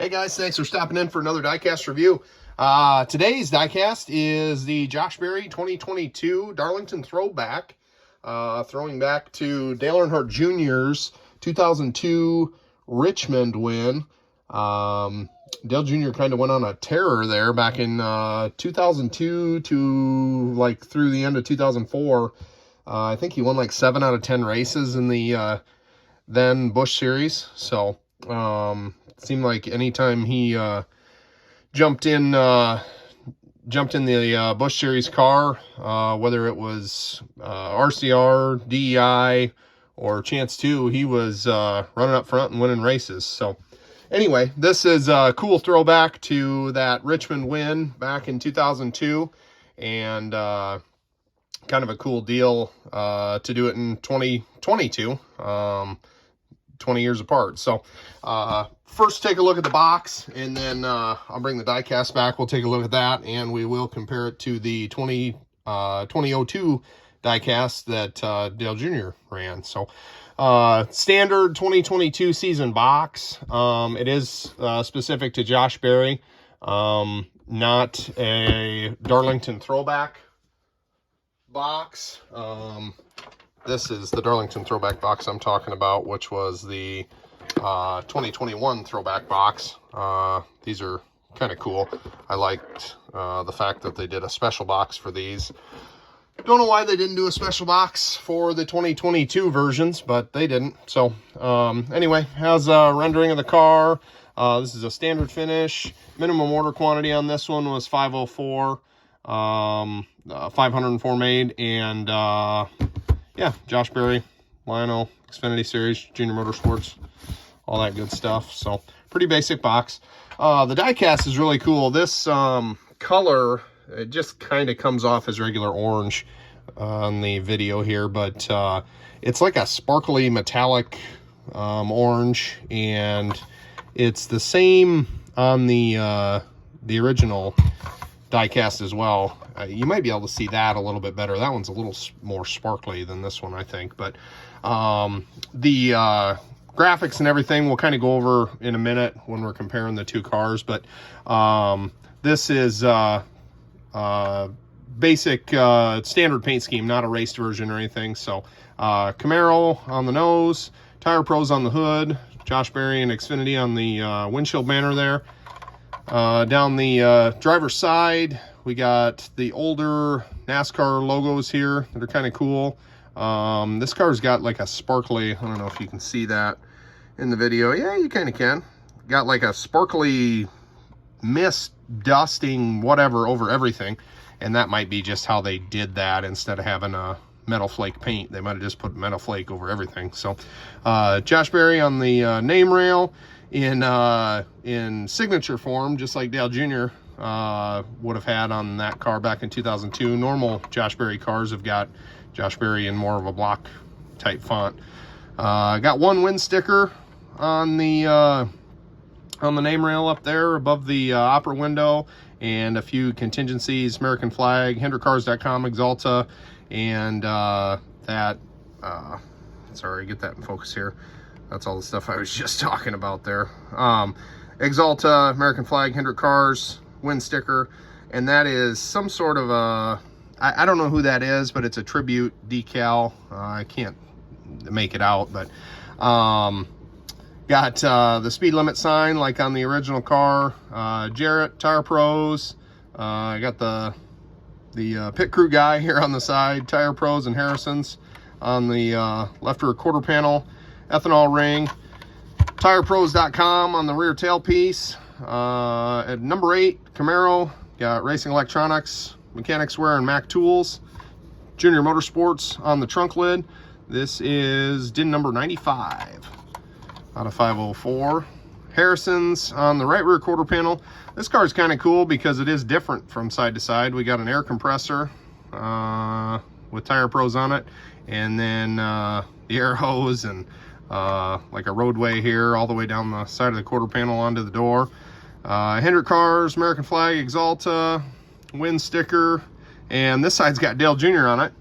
Hey guys, thanks for stopping in for another Diecast review. Today's Diecast is the Josh Berry 2022 Darlington Throwback. Throwing back to Dale Earnhardt Jr.'s 2002 Richmond win. Dale Jr. kind of went on a tear there back in 2002 to like through the end of 2004. I think he won like 7 out of 10 races in the then Busch Series. So it seemed like anytime he jumped in the Busch Series car, whether it was RCR, DEI, or Chance 2, he was running up front and winning races. So anyway, this is a cool throwback to that Richmond win back in 2002, and kind of a cool deal to do it in 2022, 20 years apart. So first take a look at the box, and then I'll bring the diecast back. We'll take a look at that, and we will compare it to the 2002 diecast that Dale Jr. ran. So standard 2022 season box. It is specific to Josh Berry, not a Darlington Throwback box. This is the Darlington Throwback box I'm talking about, which was the 2021 Throwback box. These are kind of cool. I liked the fact that they did a special box for these. Don't know why they didn't do a special box for the 2022 versions, but they didn't. So anyway, has a rendering of the car. This is a standard finish. Minimum order quantity on this one was 504, 504 made, and yeah, Josh Berry, Lionel, Xfinity Series, Junior Motorsports, all that good stuff. So pretty basic box. The diecast is really cool. This color, it just kind of comes off as regular orange on the video here, but it's like a sparkly metallic orange, and it's the same on the original diecast as well. You might be able to see that a little bit better. That one's a little more sparkly than this one, I think. But the graphics and everything we'll kind of go over in a minute when we're comparing the two cars. But this is basic standard paint scheme, not a raced version or anything. So Camaro on the nose, Tire Pros on the hood, Josh Berry and Xfinity on the windshield banner there. Down the driver's side, we got the older NASCAR logos here that are kind of cool. This car's got like a sparkly, I don't know if you can see that in the video. Yeah, you kind of can. Got like a sparkly mist dusting whatever over everything, and that might be just how they did that. Instead of having a metal flake paint, they might have just put metal flake over everything. So Josh Berry on the name rail in signature form, just like Dale Jr. Would have had on that car back in 2002. Normal Josh Berry cars have got Josh Berry in more of a block type font. Got one win sticker on the name rail up there above the opera window, and a few contingencies: American flag, HendrickCars.com, Exalta, and sorry, get that in focus here. That's all the stuff I was just talking about there. Exalta, American flag, Hendrick Cars, win sticker, and that is some sort of a, I don't know who that is, but it's a tribute decal. I can't make it out, but got the speed limit sign like on the original car. Jarrett, Tire Pros. I got the pit crew guy here on the side, Tire Pros and Harrison's on the left rear quarter panel. Ethanol ring, TirePros.com on the rear tailpiece. At number 8, Camaro, got Racing Electronics, Mechanics Wear, and Mac Tools. Junior Motorsports on the trunk lid. This is DIN number 95 out of 504. Harrison's on the right rear quarter panel. This car is kind of cool because it is different from side to side. We got an air compressor with Tire Pros on it, and then the air hose, and like a roadway here all the way down the side of the quarter panel onto the door. Hendrick Cars, American flag, Exalta, win sticker, and this side's got Dale Jr. on it.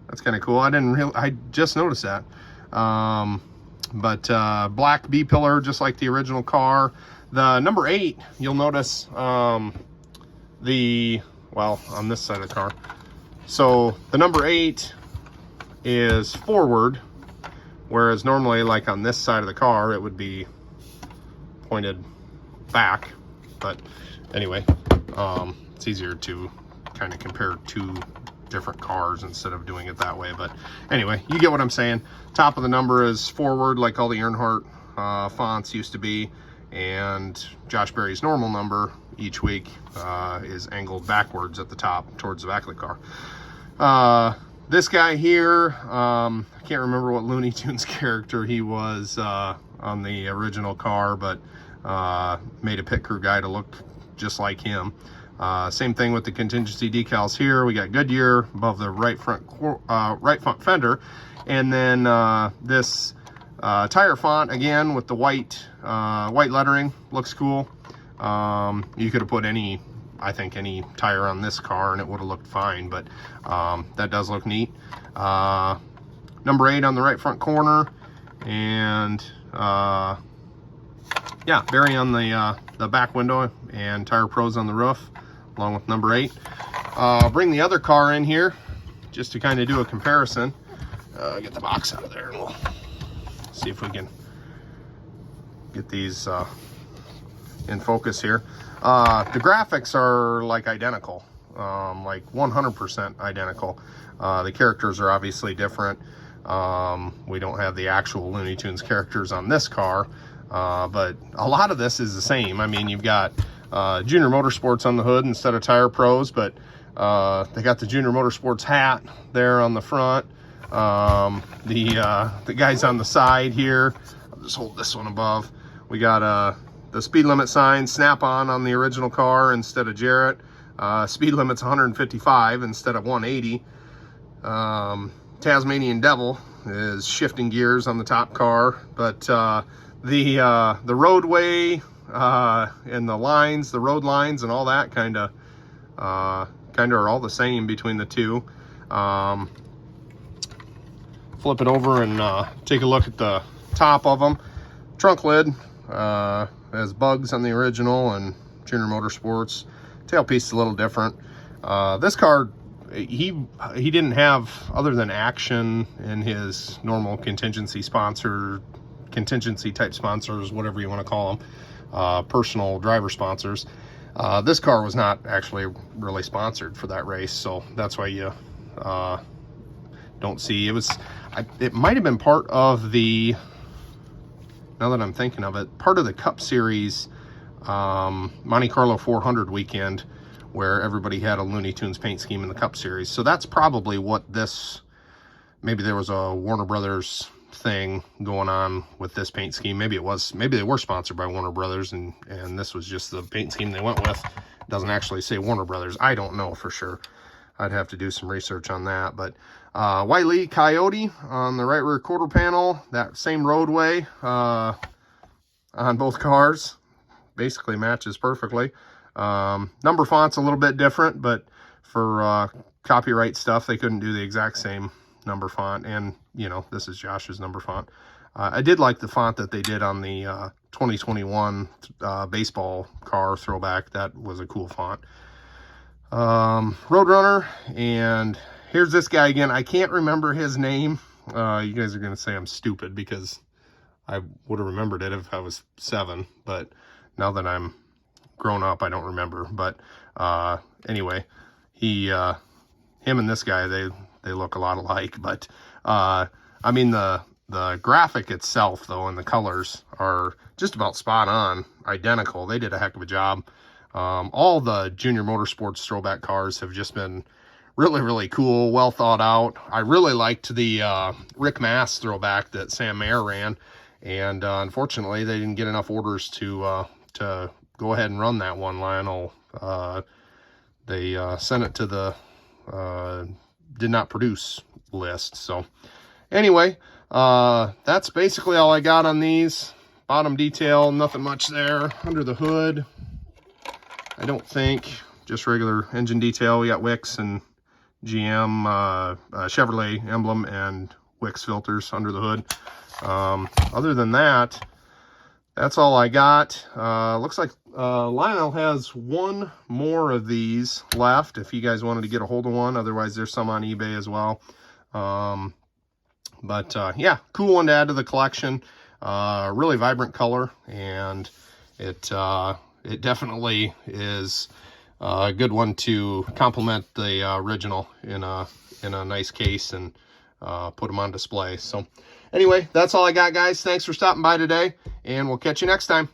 That's kind of cool. I just noticed that. But black B-pillar, just like the original car. The number 8, you'll notice on this side of the car. So the number 8 is forward, whereas normally like on this side of the car, it would be pointed back. But anyway, it's easier to kind of compare two different cars instead of doing it that way. But anyway, you get what I'm saying. Top of the number is forward, like all the Earnhardt fonts used to be, and Josh Berry's normal number each week is angled backwards at the top towards the back of the car. This guy here, I can't remember what Looney Tunes character he was on the original car, but made a pit crew guy to look just like him. Same thing with the contingency decals here. We got Goodyear above the right front fender, and then this tire font again with the white lettering looks cool. You could have put I think any tire on this car and it would have looked fine, but that does look neat. Number 8 on the right front corner, and yeah, Berry on the back window, and Tire Pros on the roof, along with number 8. Bring the other car in here just to kind of do a comparison. Get the box out of there and we'll see if we can get these in focus here. The graphics are like identical, like 100% identical. The characters are obviously different. We don't have the actual Looney Tunes characters on this car, but a lot of this is the same. I mean, you've got Junior Motorsports on the hood instead of Tire Pros, but they got the Junior Motorsports hat there on the front. The guys on the side here, I'll just hold this one above. We got the speed limit sign, Snap-on the original car instead of Jarrett. Speed limit's 155 instead of 180. Tasmanian Devil is shifting gears on the top car, but the roadway and the lines, the road lines and all that kind of are all the same between the two. Flip it over and take a look at the top of them. Trunk lid has bugs on the original and Junior Motorsports. Tailpiece is a little different. This car, he didn't have, other than Action and his normal contingency type sponsors, whatever you want to call them, personal driver sponsors. This car was not actually really sponsored for that race, so that's why you don't see. It might have been part of the, now that I'm thinking of it, part of the Cup Series Monte Carlo 400 weekend, where everybody had a Looney Tunes paint scheme in the Cup Series. So that's probably what this, maybe there was a Warner Brothers thing going on with this paint scheme. Maybe they were sponsored by Warner Brothers, and this was just the paint scheme they went with. It doesn't actually say Warner Brothers. I don't know for sure. I'd have to do some research on that. But Wiley Coyote on the right rear quarter panel, that same roadway on both cars, basically matches perfectly. Number font's a little bit different, but for copyright stuff, they couldn't do the exact same number font. And, you know, this is Josh's number font. I did like the font that they did on the 2021 baseball car Throwback. That was a cool font. Roadrunner, and here's this guy again. I can't remember his name. You guys are going to say I'm stupid because I would have remembered it if I was 7, but now that I'm grown up, I don't remember. But anyway, him and this guy, they look a lot alike. But I mean, the graphic itself, though, and the colors are just about spot on, identical. They did a heck of a job. All the Junior Motorsports Throwback cars have just been really, really cool, well thought out. I really liked the Rick Mass Throwback that Sam Mayer ran, and unfortunately, they didn't get enough orders to go ahead and run that one. Lionel, they sent it to the did not produce list. So anyway, that's basically all I got on these. Bottom detail, nothing much there. Under the hood, I don't think, just regular engine detail. We got Wix and GM, Chevrolet emblem and Wix filters under the hood. Other than that, that's all I got. Looks like Lionel has one more of these left if you guys wanted to get a hold of one. Otherwise, there's some on eBay as well. Yeah, cool one to add to the collection. Really vibrant color, and it definitely is a good one to complement the original in a nice case and put them on display. So anyway, that's all I got, guys. Thanks for stopping by today, and we'll catch you next time.